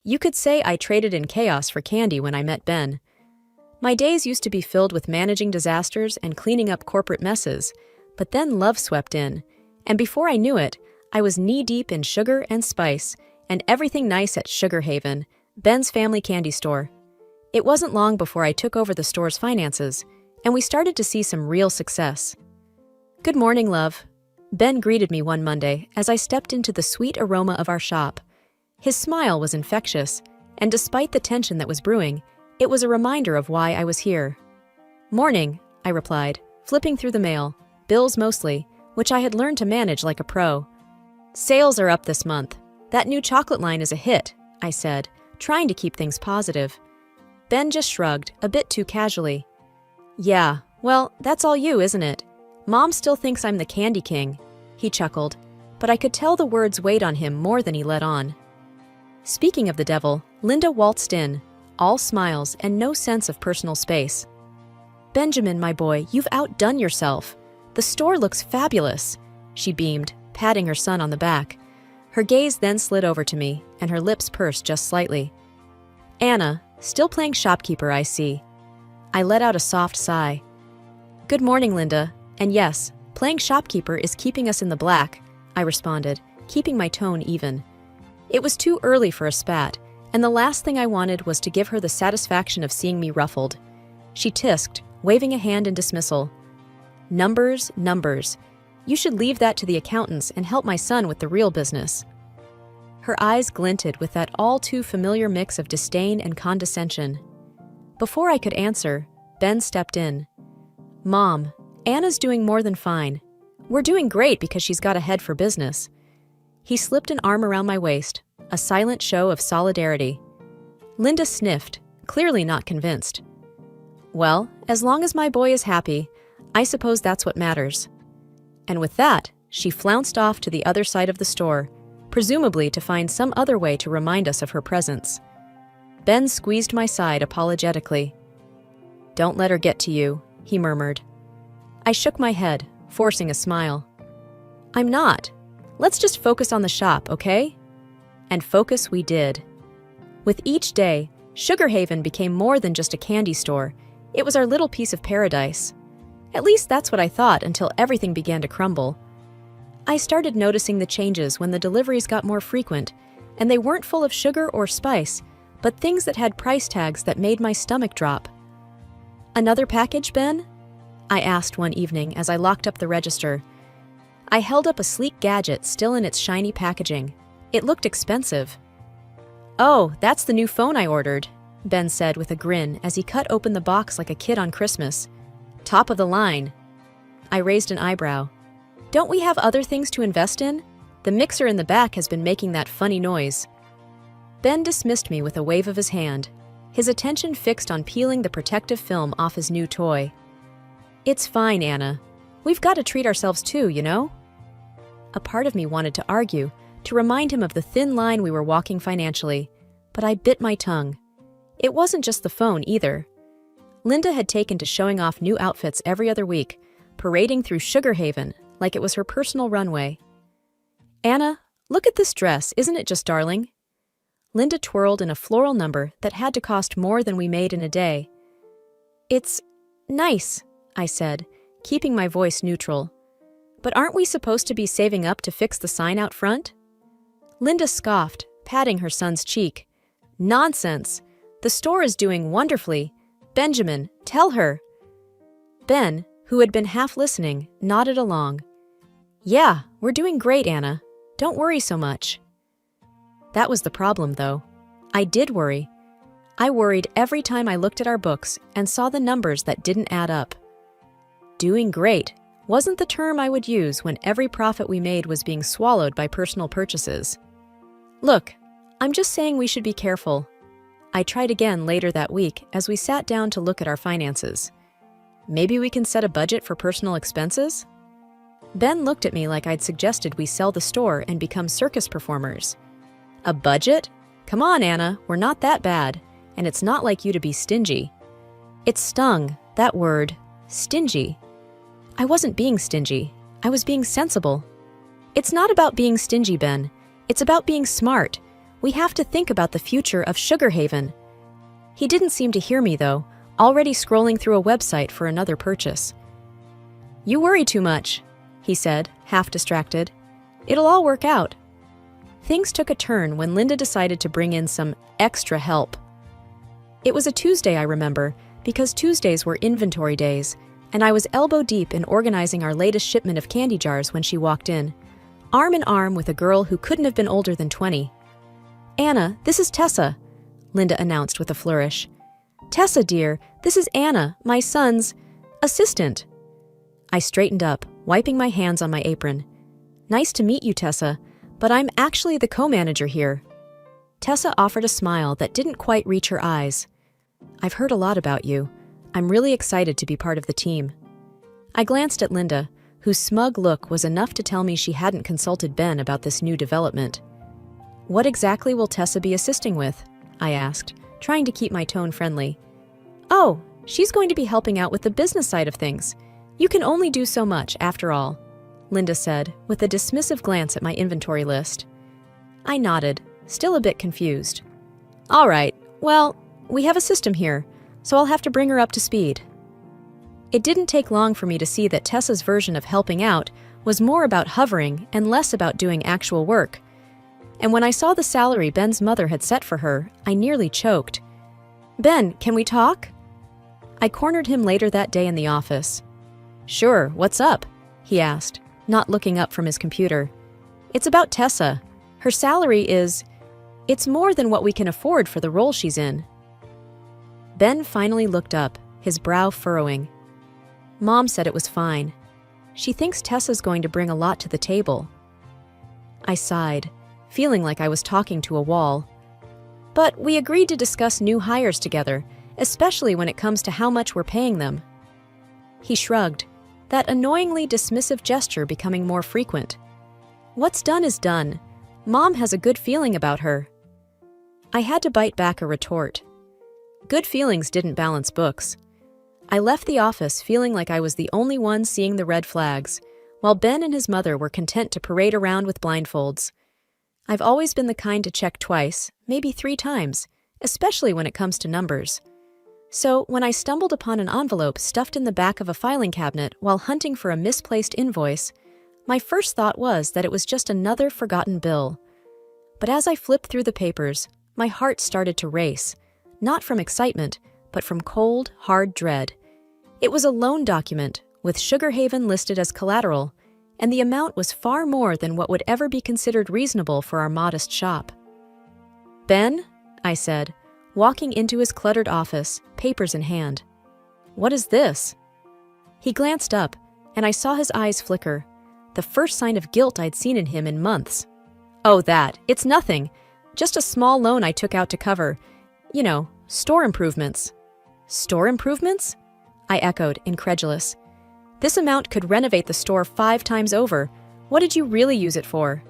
You could say I traded in chaos for candy when I met Ben. My days used to be filled with managing disasters and cleaning up corporate messes, but then love swept in, and before I knew it, I was knee-deep in sugar and spice and everything nice at Sugar Haven, Ben's family candy store. It wasn't long before I took over the store's finances, and we started to see some real success. "Good morning, love." Ben greeted me one Monday as I stepped into the sweet aroma of our shop. His smile was infectious, and despite the tension that was brewing, it was a reminder of why I was here. "Morning," I replied, flipping through the mail, bills mostly, which I had learned to manage like a pro. "Sales are up this month. That new chocolate line is a hit," I said, trying to keep things positive. Ben just shrugged, a bit too casually. "Yeah, well, that's all you, isn't it? Mom still thinks I'm the candy king," he chuckled, but I could tell the words weighed on him more than he let on. Speaking of the devil, Linda waltzed in, all smiles and no sense of personal space. "Benjamin, my boy, you've outdone yourself. The store looks fabulous," she beamed, patting her son on the back. Her gaze then slid over to me, and her lips pursed just slightly. "Anna, still playing shopkeeper, I see." I let out a soft sigh. "Good morning, Linda. And yes, playing shopkeeper is keeping us in the black," I responded, keeping my tone even. It was too early for a spat, and the last thing I wanted was to give her the satisfaction of seeing me ruffled. She tisked, waving a hand in dismissal. "Numbers, numbers. You should leave that to the accountants and help my son with the real business." Her eyes glinted with that all-too-familiar mix of disdain and condescension. Before I could answer, Ben stepped in. "Mom, Anna's doing more than fine. We're doing great because she's got a head for business." He slipped an arm around my waist, a silent show of solidarity. Linda sniffed, clearly not convinced. "Well, as long as my boy is happy, I suppose that's what matters." And with that, she flounced off to the other side of the store, presumably to find some other way to remind us of her presence. Ben squeezed my side apologetically. "Don't let her get to you," he murmured. I shook my head, forcing a smile. "I'm not. Let's just focus on the shop, okay?" And focus we did. With each day, Sugar Haven became more than just a candy store. It was our little piece of paradise. At least that's what I thought until everything began to crumble. I started noticing the changes when the deliveries got more frequent, and they weren't full of sugar or spice, but things that had price tags that made my stomach drop. "Another package, Ben?" I asked one evening as I locked up the register. I held up a sleek gadget still in its shiny packaging. It looked expensive. "Oh, that's the new phone I ordered," Ben said with a grin as he cut open the box like a kid on Christmas. "Top of the line." I raised an eyebrow. "Don't we have other things to invest in? The mixer in the back has been making that funny noise." Ben dismissed me with a wave of his hand, his attention fixed on peeling the protective film off his new toy. "It's fine, Anna. We've got to treat ourselves too, you know?" A part of me wanted to argue, to remind him of the thin line we were walking financially, but I bit my tongue. It wasn't just the phone either. Linda had taken to showing off new outfits every other week, parading through Sugar Haven like it was her personal runway. "Anna, look at this dress, isn't it just darling?" Linda twirled in a floral number that had to cost more than we made in a day. "It's nice," I said, keeping my voice neutral. "But aren't we supposed to be saving up to fix the sign out front?" Linda scoffed, patting her son's cheek. "Nonsense! The store is doing wonderfully. Benjamin, tell her." Ben, who had been half listening, nodded along. "Yeah, we're doing great, Anna. Don't worry so much." That was the problem, though. I did worry. I worried every time I looked at our books and saw the numbers that didn't add up. Doing great wasn't the term I would use when every profit we made was being swallowed by personal purchases. "Look, I'm just saying we should be careful." I tried again later that week as we sat down to look at our finances. "Maybe we can set a budget for personal expenses?" Ben looked at me like I'd suggested we sell the store and become circus performers. "A budget? Come on, Anna, we're not that bad, and it's not like you to be stingy." It stung, that word, stingy. I wasn't being stingy. I was being sensible. It's not about being stingy, Ben. It's about being smart. We have to think about the future of Sugar Haven." He didn't seem to hear me, though, already scrolling through a website for another purchase. "You worry too much," he said, half distracted. "It'll all work out." Things took a turn when Linda decided to bring in some extra help. It was a Tuesday, I remember, because Tuesdays were inventory days, and I was elbow deep in organizing our latest shipment of candy jars when she walked in, arm in arm with a girl who couldn't have been older than 20. "Anna, this is Tessa," Linda announced with a flourish. "Tessa, dear, this is Anna, my son's assistant." I straightened up, wiping my hands on my apron. "Nice to meet you, Tessa, but I'm actually the co-manager here." Tessa offered a smile that didn't quite reach her eyes. "I've heard a lot about you. I'm really excited to be part of the team." I glanced at Linda, whose smug look was enough to tell me she hadn't consulted Ben about this new development. "What exactly will Tessa be assisting with?" I asked, trying to keep my tone friendly. "Oh, she's going to be helping out with the business side of things. You can only do so much, after all," Linda said, with a dismissive glance at my inventory list. I nodded, still a bit confused. "All right, well, we have a system here, so I'll have to bring her up to speed." It didn't take long for me to see that Tessa's version of helping out was more about hovering and less about doing actual work. And when I saw the salary Ben's mother had set for her, I nearly choked. "Ben, can we talk?" I cornered him later that day in the office. "Sure, what's up?" he asked, not looking up from his computer. "It's about Tessa. Her salary it's more than what we can afford for the role she's in." Ben finally looked up, his brow furrowing. "Mom said it was fine. She thinks Tessa's going to bring a lot to the table." I sighed, feeling like I was talking to a wall. "But we agreed to discuss new hires together, especially when it comes to how much we're paying them." He shrugged, that annoyingly dismissive gesture becoming more frequent. "What's done is done. Mom has a good feeling about her." I had to bite back a retort. Good feelings didn't balance books. I left the office feeling like I was the only one seeing the red flags, while Ben and his mother were content to parade around with blindfolds. I've always been the kind to check twice, maybe 3 times, especially when it comes to numbers. So when I stumbled upon an envelope stuffed in the back of a filing cabinet while hunting for a misplaced invoice, my first thought was that it was just another forgotten bill. But as I flipped through the papers, my heart started to race, not from excitement, but from cold, hard dread. It was a loan document, with Sugar Haven listed as collateral, and the amount was far more than what would ever be considered reasonable for our modest shop. "Ben," I said, walking into his cluttered office, papers in hand. "What is this?" He glanced up, and I saw his eyes flicker, the first sign of guilt I'd seen in him in months. "Oh, it's nothing. Just a small loan I took out to cover, store improvements." "Store improvements?" I echoed, incredulous. "This amount could renovate the store 5 times over. What did you really use it for?"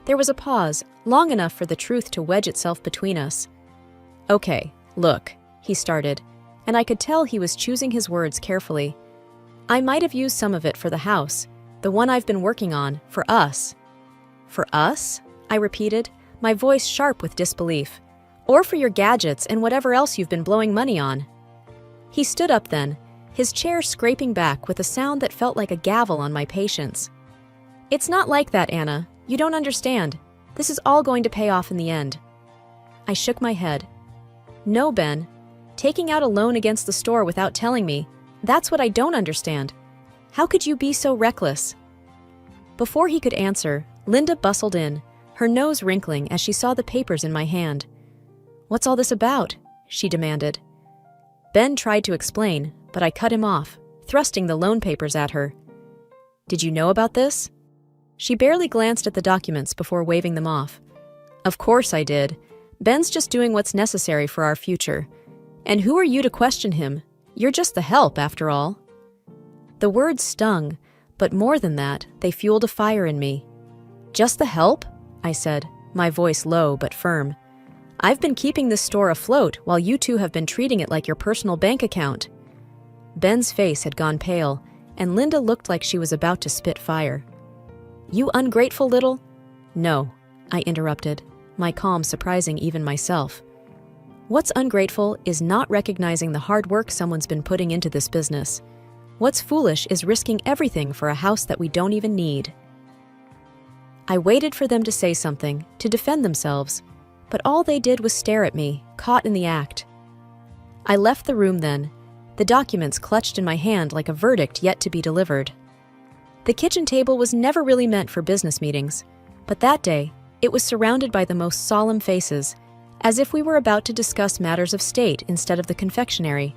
There was a pause, long enough for the truth to wedge itself between us. "Okay, look," he started, and I could tell he was choosing his words carefully. "I might have used some of it for the house, the one I've been working on, for us." "For us?" I repeated, my voice sharp with disbelief. "Or for your gadgets and whatever else you've been blowing money on." He stood up then, his chair scraping back with a sound that felt like a gavel on my patience. "It's not like that, Anna. You don't understand. This is all going to pay off in the end." I shook my head. "No, Ben. Taking out a loan against the store without telling me, that's what I don't understand. How could you be so reckless?" Before he could answer, Linda bustled in, her nose wrinkling as she saw the papers in my hand. "What's all this about?" she demanded. Ben tried to explain, but I cut him off, thrusting the loan papers at her. "Did you know about this?" She barely glanced at the documents before waving them off. "Of course I did. Ben's just doing what's necessary for our future. And who are you to question him? You're just the help, after all." The words stung, but more than that, they fueled a fire in me. "Just the help?" I said, my voice low but firm. "I've been keeping this store afloat while you two have been treating it like your personal bank account." Ben's face had gone pale, and Linda looked like she was about to spit fire. "You ungrateful little—" "No," I interrupted, my calm surprising even myself. What's ungrateful is not recognizing the hard work someone's been putting into this business. What's foolish is risking everything for a house that we don't even need. I waited for them to say something, to defend themselves, but all they did was stare at me, caught in the act. I left the room then, the documents clutched in my hand like a verdict yet to be delivered. The kitchen table was never really meant for business meetings, but that day, it was surrounded by the most solemn faces, as if we were about to discuss matters of state instead of the confectionery.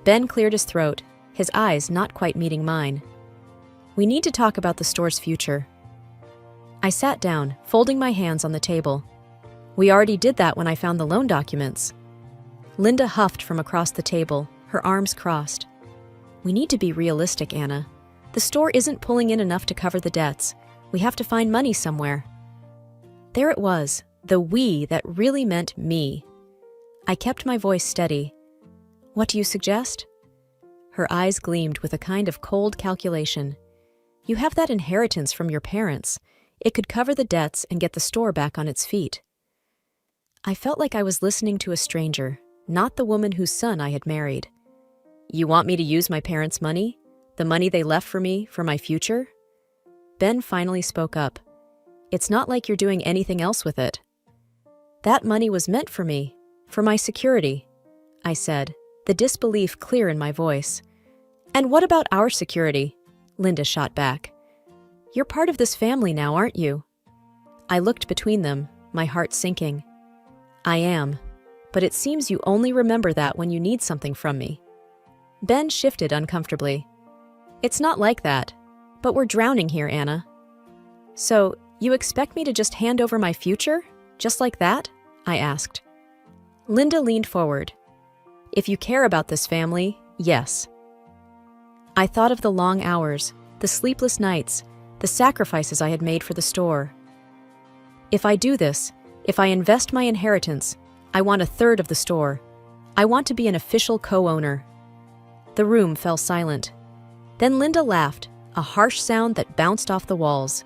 Ben cleared his throat, his eyes not quite meeting mine. We need to talk about the store's future. I sat down, folding my hands on the table. We already did that when I found the loan documents. Linda huffed from across the table, her arms crossed. We need to be realistic, Anna. The store isn't pulling in enough to cover the debts. We have to find money somewhere. There it was, the we that really meant me. I kept my voice steady. What do you suggest? Her eyes gleamed with a kind of cold calculation. You have that inheritance from your parents. It could cover the debts and get the store back on its feet. I felt like I was listening to a stranger, not the woman whose son I had married. You want me to use my parents' money? The money they left for me, for my future? Ben finally spoke up. It's not like you're doing anything else with it. That money was meant for me, for my security, I said, the disbelief clear in my voice. And what about our security? Linda shot back. You're part of this family now, aren't you? I looked between them, my heart sinking. I am, but it seems you only remember that when you need something from me. Ben shifted uncomfortably. It's not like that, but we're drowning here, Anna. So, you expect me to just hand over my future? Just like that? I asked. Linda leaned forward. If you care about this family, yes. I thought of the long hours, the sleepless nights, the sacrifices I had made for the store. If I do this, if I invest my inheritance, I want a third of the store. I want to be an official co-owner. The room fell silent. Then Linda laughed, a harsh sound that bounced off the walls.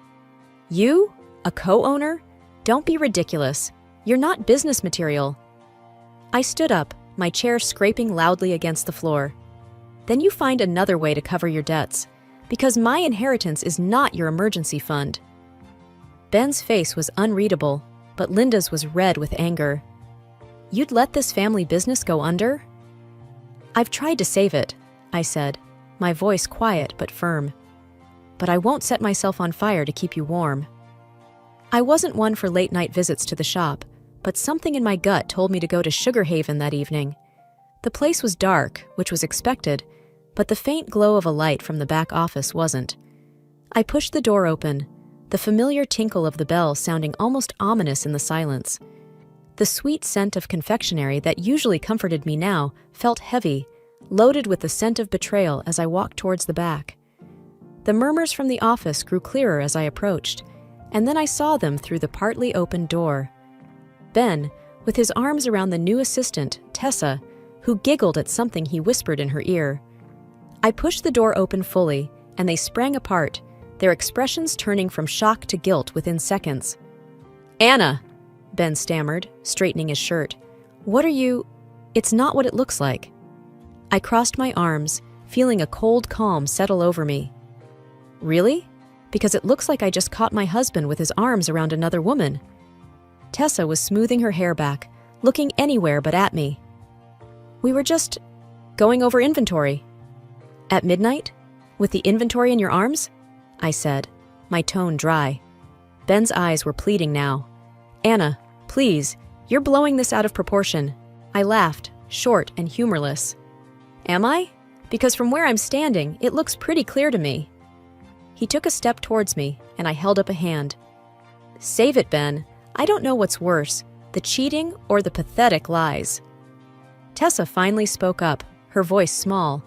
You? A co-owner? Don't be ridiculous. You're not business material. I stood up, my chair scraping loudly against the floor. Then you find another way to cover your debts, because my inheritance is not your emergency fund. Ben's face was unreadable, but Linda's was red with anger. You'd let this family business go under? I've tried to save it, I said, my voice quiet but firm. But I won't set myself on fire to keep you warm. I wasn't one for late-night visits to the shop, but something in my gut told me to go to Sugar Haven that evening. The place was dark, which was expected, but the faint glow of a light from the back office wasn't. I pushed the door open, the familiar tinkle of the bell sounding almost ominous in the silence. The sweet scent of confectionery that usually comforted me now felt heavy, loaded with the scent of betrayal as I walked towards the back. The murmurs from the office grew clearer as I approached, and then I saw them through the partly open door. Ben, with his arms around the new assistant, Tessa, who giggled at something he whispered in her ear. I pushed the door open fully, and they sprang apart, their expressions turning from shock to guilt within seconds. Anna, Ben stammered, straightening his shirt. What are you? It's not what it looks like. I crossed my arms, feeling a cold calm settle over me. Really? Because it looks like I just caught my husband with his arms around another woman. Tessa was smoothing her hair back, looking anywhere but at me. We were just going over inventory. At midnight? With the inventory in your arms? I said, my tone dry. Ben's eyes were pleading now. Anna, please, you're blowing this out of proportion. I laughed, short and humorless. Am I? Because from where I'm standing, it looks pretty clear to me. He took a step towards me, and I held up a hand. Save it, Ben. I don't know what's worse, the cheating or the pathetic lies. Tessa finally spoke up, her voice small.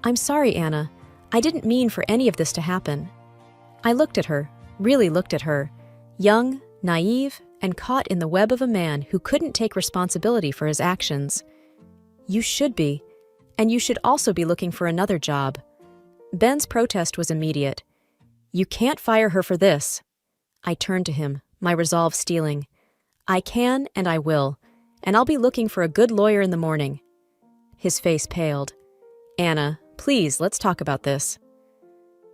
I'm sorry, Anna. I didn't mean for any of this to happen. I looked at her, really looked at her, young, naive, and caught in the web of a man who couldn't take responsibility for his actions. You should be, and you should also be looking for another job. Ben's protest was immediate. You can't fire her for this. I turned to him, my resolve steeling. I can and I will, and I'll be looking for a good lawyer in the morning. His face paled. Anna, please, let's talk about this.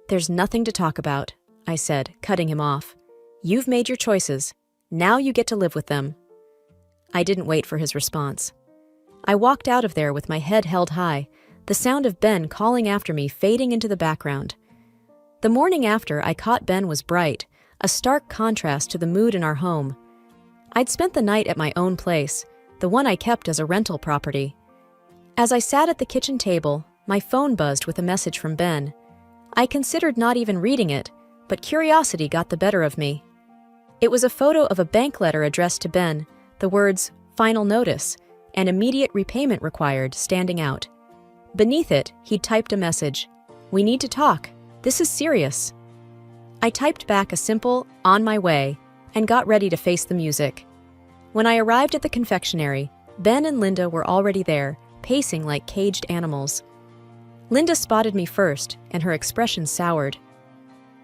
There's nothing to talk about, I said, cutting him off. You've made your choices. Now you get to live with them. I didn't wait for his response. I walked out of there with my head held high, the sound of Ben calling after me fading into the background. The morning after, I caught Ben was bright, a stark contrast to the mood in our home. I'd spent the night at my own place, the one I kept as a rental property. As I sat at the kitchen table, my phone buzzed with a message from Ben. I considered not even reading it, but curiosity got the better of me. It was a photo of a bank letter addressed to Ben, the words, "Final notice," and "immediate repayment required" standing out. Beneath it, he'd typed a message. "We need to talk. This is serious." I typed back a simple, "On my way," and got ready to face the music. When I arrived at the confectionery, Ben and Linda were already there, pacing like caged animals. Linda spotted me first, and her expression soured.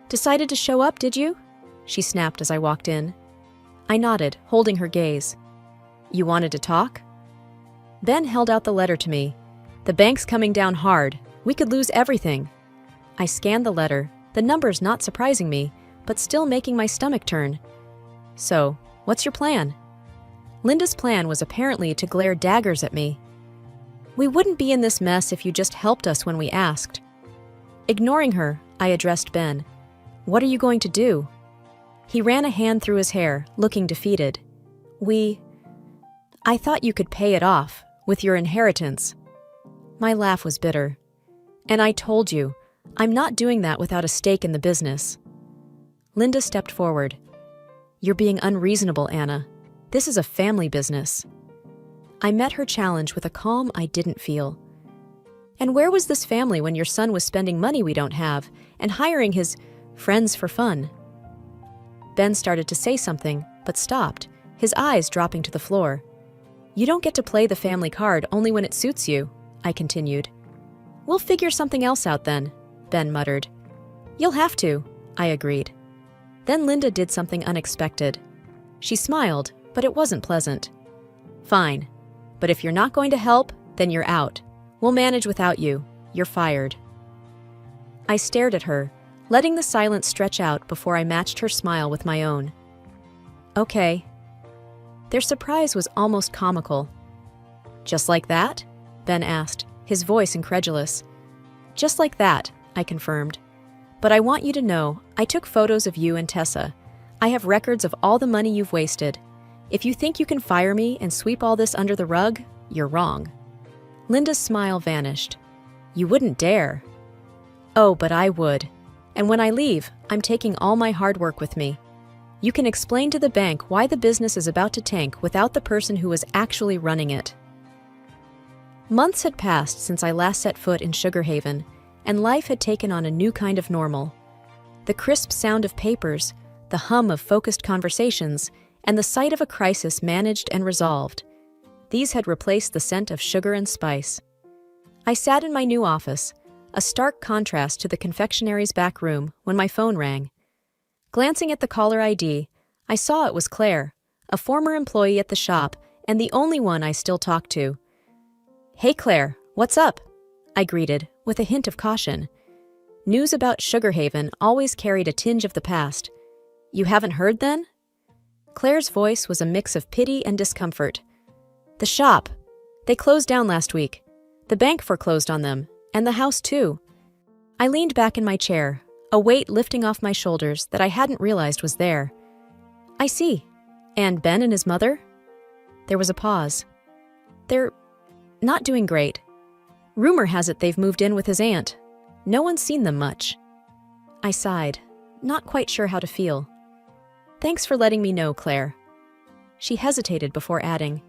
"Decided to show up, did you?" she snapped as I walked in. I nodded, holding her gaze. "You wanted to talk?" Ben held out the letter to me. "The bank's coming down hard. We could lose everything." I scanned the letter, the numbers not surprising me, but still making my stomach turn. "So, what's your plan?" Linda's plan was apparently to glare daggers at me. "We wouldn't be in this mess if you just helped us when we asked." Ignoring her, I addressed Ben. "What are you going to do?" He ran a hand through his hair, looking defeated. I thought you could pay it off, with your inheritance." My laugh was bitter. "And I told you, I'm not doing that without a stake in the business." Linda stepped forward. "You're being unreasonable, Anna. This is a family business." I met her challenge with a calm I didn't feel. "And where was this family when your son was spending money we don't have and hiring his friends for fun?" Ben started to say something, but stopped, his eyes dropping to the floor. "You don't get to play the family card only when it suits you," I continued. "We'll figure something else out then," Ben muttered. "You'll have to," I agreed. Then Linda did something unexpected. She smiled, but it wasn't pleasant. "Fine, but if you're not going to help, then you're out. We'll manage without you. You're fired." I stared at her, letting the silence stretch out before I matched her smile with my own. "Okay." Their surprise was almost comical. "Just like that?" Ben asked, his voice incredulous. "Just like that," I confirmed. "But I want you to know, I took photos of you and Tessa. I have records of all the money you've wasted. If you think you can fire me and sweep all this under the rug, you're wrong." Linda's smile vanished. "You wouldn't dare." "Oh, but I would. And when I leave, I'm taking all my hard work with me. You can explain to the bank why the business is about to tank without the person who was actually running it." Months had passed since I last set foot in Sugar Haven, and life had taken on a new kind of normal. The crisp sound of papers, the hum of focused conversations, and the sight of a crisis managed and resolved. These had replaced the scent of sugar and spice. I sat in my new office, a stark contrast to the confectionery's back room, when my phone rang. Glancing at the caller ID, I saw it was Claire, a former employee at the shop and the only one I still talked to. "Hey Claire, what's up?" I greeted, with a hint of caution. News about Sugar Haven always carried a tinge of the past. "You haven't heard then?" Claire's voice was a mix of pity and discomfort. "The shop. They closed down last week. The bank foreclosed on them, and the house too." I leaned back in my chair, a weight lifting off my shoulders that I hadn't realized was there. "I see. And Ben and his mother?" There was a pause. "They're not doing great. Rumor has it they've moved in with his aunt. No one's seen them much." I sighed, not quite sure how to feel. "Thanks for letting me know, Claire." She hesitated before adding,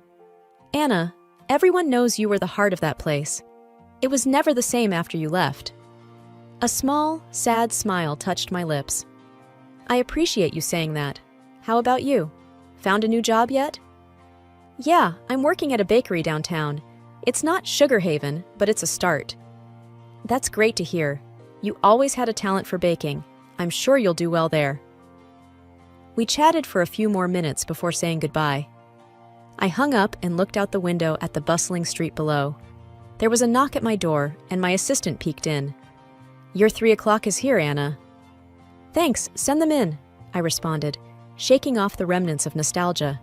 "Anna, everyone knows you were the heart of that place. It was never the same after you left." A small, sad smile touched my lips. "I appreciate you saying that. How about you? Found a new job yet?" "Yeah, I'm working at a bakery downtown. It's not Sugar Haven, but it's a start." "That's great to hear. You always had a talent for baking. I'm sure you'll do well there." We chatted for a few more minutes before saying goodbye. I hung up and looked out the window at the bustling street below. There was a knock at my door, and my assistant peeked in. "Your 3 o'clock is here, Anna." "Thanks, send them in," I responded, shaking off the remnants of nostalgia.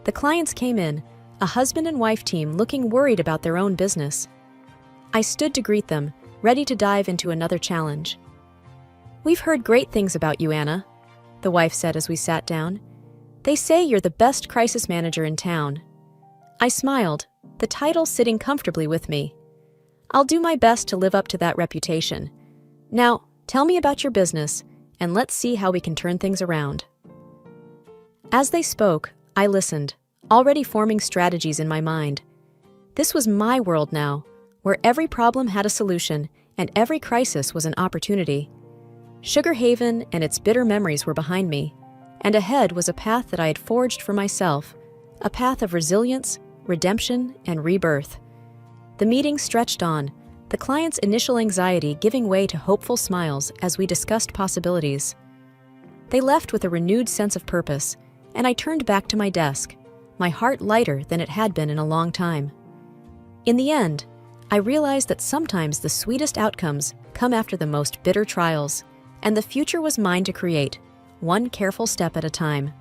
The clients came in, a husband and wife team looking worried about their own business. I stood to greet them, ready to dive into another challenge. "We've heard great things about you, Anna," the wife said as we sat down. "They say you're the best crisis manager in town." I smiled, the title sitting comfortably with me. "I'll do my best to live up to that reputation. Now, tell me about your business, and let's see how we can turn things around." As they spoke, I listened, already forming strategies in my mind. This was my world now, where every problem had a solution and every crisis was an opportunity. Sugar Haven and its bitter memories were behind me, and ahead was a path that I had forged for myself, a path of resilience, redemption, and rebirth. The meeting stretched on, the client's initial anxiety giving way to hopeful smiles as we discussed possibilities. They left with a renewed sense of purpose, and I turned back to my desk, my heart lighter than it had been in a long time. In the end, I realized that sometimes the sweetest outcomes come after the most bitter trials, and the future was mine to create, one careful step at a time.